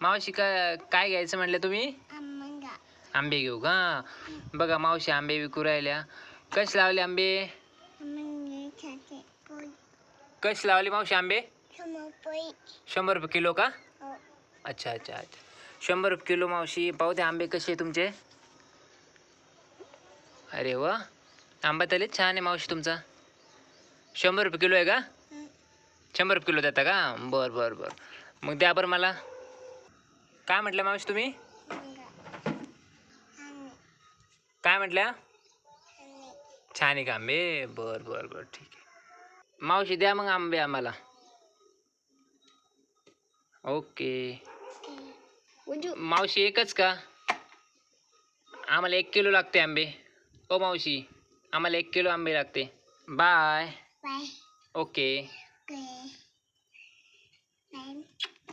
मावशी काय घ्यायचं म्हटलं तुम्ही? आंबे घेऊ का? बघा मावशी आंबे विकू राहिल्या. कसे लावले आंबे? कसे लावले मावशी आंबे? 100 रुपये किलो का? अच्छा अच्छा अच्छा. 100 रुपये किलो मावशी. पाहू दे आंबे कसे तुमचे. अरे वा, आंबा तर छान आहे मावशी तुमचा. 100 रुपये किलो आहे का? 100 रुपये किलो देता का? बरं बरं बरं. मग द्या बरं मला. काय म्हटलं मावशी तुम्ही? काय म्हटल्या? छान आहे का आंबे? बरं बरं बरं ठीक आहे. मावशी द्या मग आंबे आम्हाला. ओके. मावशी एकच का? आम्हाला 1 किलो लागते आंबे. ओ मावशी, आम्हाला 1 किलो आंबे लागते. बाय. ओके.